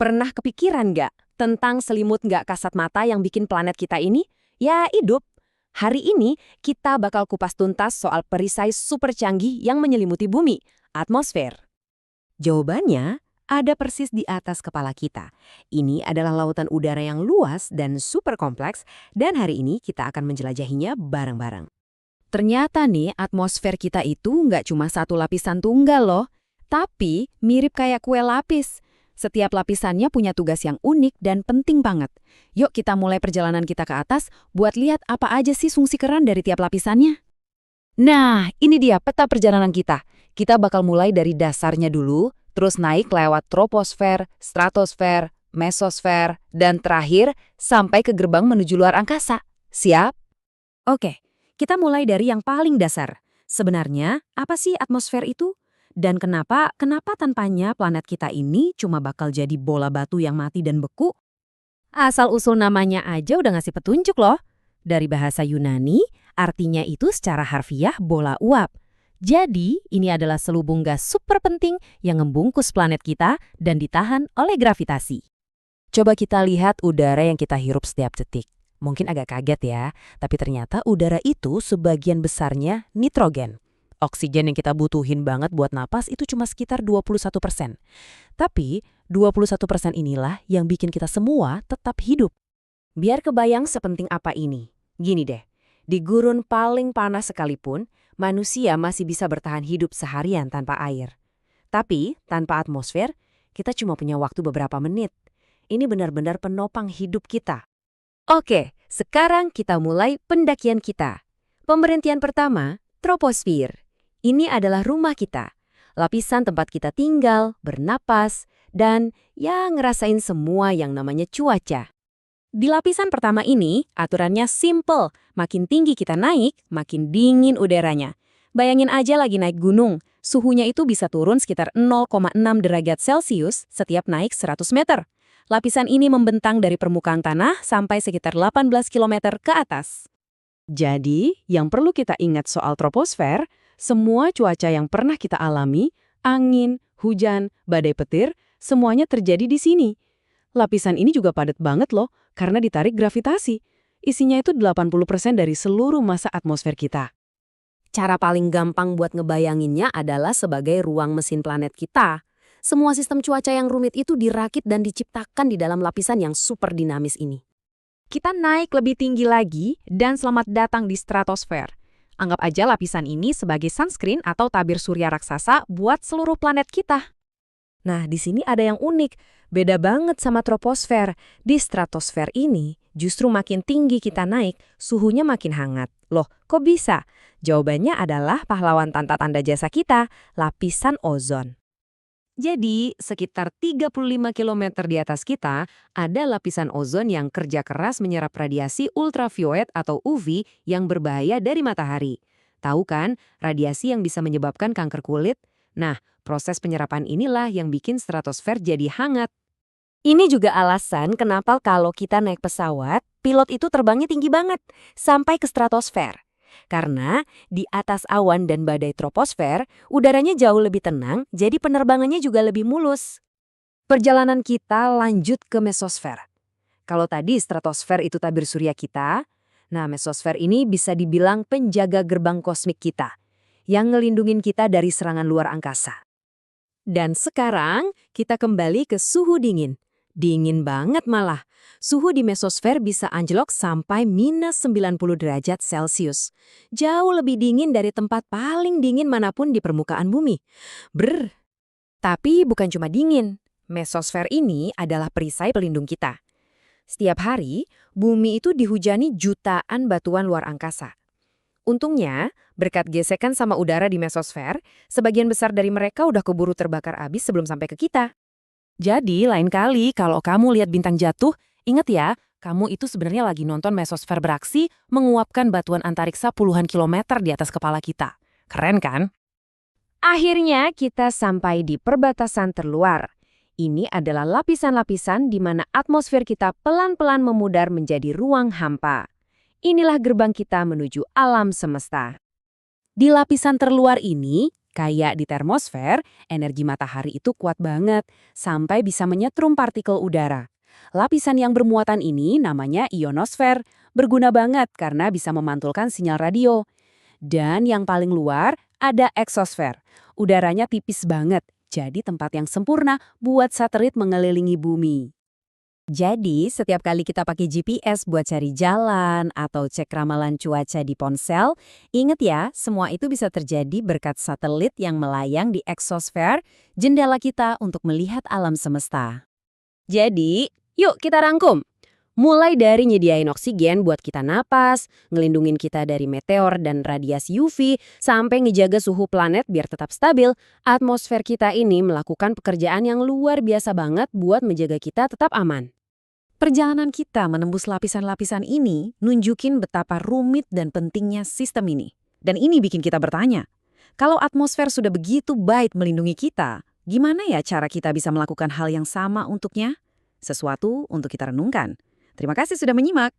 Pernah kepikiran nggak tentang selimut nggak kasat mata yang bikin planet kita ini? Ya, hidup. Hari ini kita bakal kupas tuntas soal perisai super canggih yang menyelimuti bumi, atmosfer. Jawabannya ada persis di atas kepala kita. Ini adalah lautan udara yang luas dan super kompleks, dan hari ini kita akan menjelajahinya bareng-bareng. Ternyata nih, atmosfer kita itu nggak cuma satu lapisan tunggal loh, tapi mirip kayak kue lapis. Setiap lapisannya punya tugas yang unik dan penting banget. Yuk kita mulai perjalanan kita ke atas buat lihat apa aja sih fungsi keren dari tiap lapisannya. Nah, ini dia peta perjalanan kita. Kita bakal mulai dari dasarnya dulu, terus naik lewat troposfer, stratosfer, mesosfer, dan terakhir sampai ke gerbang menuju luar angkasa. Siap? Oke, kita mulai dari yang paling dasar. Sebenarnya, apa sih atmosfer itu? Dan kenapa tanpanya planet kita ini cuma bakal jadi bola batu yang mati dan beku? Asal-usul namanya aja udah ngasih petunjuk loh. Dari bahasa Yunani, artinya itu secara harfiah bola uap. Jadi, ini adalah selubung gas super penting yang membungkus planet kita dan ditahan oleh gravitasi. Coba kita lihat udara yang kita hirup setiap detik. Mungkin agak kaget ya, tapi ternyata udara itu sebagian besarnya nitrogen. Oksigen yang kita butuhin banget buat napas itu cuma sekitar 21%. Tapi 21% inilah yang bikin kita semua tetap hidup. Biar kebayang sepenting apa ini. Gini deh, di gurun paling panas sekalipun, manusia masih bisa bertahan hidup seharian tanpa air. Tapi tanpa atmosfer, kita cuma punya waktu beberapa menit. Ini benar-benar penopang hidup kita. Oke, sekarang kita mulai pendakian kita. Pemberhentian pertama, troposfer. Ini adalah rumah kita, lapisan tempat kita tinggal, bernapas, dan ya ngerasain semua yang namanya cuaca. Di lapisan pertama ini, aturannya simple. Makin tinggi kita naik, makin dingin udaranya. Bayangin aja lagi naik gunung, suhunya itu bisa turun sekitar 0,6 derajat Celcius setiap naik 100 meter. Lapisan ini membentang dari permukaan tanah sampai sekitar 18 km ke atas. Jadi, yang perlu kita ingat soal troposfer, semua cuaca yang pernah kita alami, angin, hujan, badai petir, semuanya terjadi di sini. Lapisan ini juga padat banget loh, karena ditarik gravitasi. Isinya itu 80% dari seluruh massa atmosfer kita. Cara paling gampang buat ngebayanginnya adalah sebagai ruang mesin planet kita. Semua sistem cuaca yang rumit itu dirakit dan diciptakan di dalam lapisan yang super dinamis ini. Kita naik lebih tinggi lagi dan selamat datang di stratosfer. Anggap aja lapisan ini sebagai sunscreen atau tabir surya raksasa buat seluruh planet kita. Nah, di sini ada yang unik. Beda banget sama troposfer. Di stratosfer ini, justru makin tinggi kita naik, suhunya makin hangat. Loh, kok bisa? Jawabannya adalah pahlawan tanda jasa kita, lapisan ozon. Jadi, sekitar 35 km di atas kita, ada lapisan ozon yang kerja keras menyerap radiasi ultraviolet atau UV yang berbahaya dari matahari. Tahu kan, radiasi yang bisa menyebabkan kanker kulit? Nah, proses penyerapan inilah yang bikin stratosfer jadi hangat. Ini juga alasan kenapa kalau kita naik pesawat, pilot itu terbangnya tinggi banget, sampai ke stratosfer. Karena di atas awan dan badai troposfer, udaranya jauh lebih tenang, jadi penerbangannya juga lebih mulus. Perjalanan kita lanjut ke mesosfer. Kalau tadi stratosfer itu tabir surya kita, nah mesosfer ini bisa dibilang penjaga gerbang kosmik kita, yang ngelindungin kita dari serangan luar angkasa. Dan sekarang kita kembali ke suhu dingin. Dingin banget malah. Suhu di mesosfer bisa anjlok sampai minus 90 derajat Celcius. Jauh lebih dingin dari tempat paling dingin manapun di permukaan bumi. Tapi bukan cuma dingin. Mesosfer ini adalah perisai pelindung kita. Setiap hari, bumi itu dihujani jutaan batuan luar angkasa. Untungnya, berkat gesekan sama udara di mesosfer, sebagian besar dari mereka udah keburu terbakar habis sebelum sampai ke kita. Jadi, lain kali kalau kamu lihat bintang jatuh, ingat ya, kamu itu sebenarnya lagi nonton mesosfer beraksi menguapkan batuan antariksa puluhan kilometer di atas kepala kita. Keren kan? Akhirnya kita sampai di perbatasan terluar. Ini adalah lapisan-lapisan di mana atmosfer kita pelan-pelan memudar menjadi ruang hampa. Inilah gerbang kita menuju alam semesta. Di lapisan terluar ini, Kayak di termosfer, energi matahari itu kuat banget, sampai bisa menyetrum partikel udara. Lapisan yang bermuatan ini namanya ionosfer, berguna banget karena bisa memantulkan sinyal radio. Dan yang paling luar, ada eksosfer. Udaranya tipis banget, jadi tempat yang sempurna buat satelit mengelilingi bumi. Jadi, setiap kali kita pakai GPS buat cari jalan atau cek ramalan cuaca di ponsel, ingat ya, semua itu bisa terjadi berkat satelit yang melayang di eksosfer, jendela kita untuk melihat alam semesta. Jadi, yuk kita rangkum. Mulai dari nyediain oksigen buat kita napas, ngelindungin kita dari meteor dan radiasi UV, sampai ngejaga suhu planet biar tetap stabil, atmosfer kita ini melakukan pekerjaan yang luar biasa banget buat menjaga kita tetap aman. Perjalanan kita menembus lapisan-lapisan ini nunjukin betapa rumit dan pentingnya sistem ini. Dan ini bikin kita bertanya, kalau atmosfer sudah begitu baik melindungi kita, gimana ya cara kita bisa melakukan hal yang sama untuknya? Sesuatu untuk kita renungkan. Terima kasih sudah menyimak.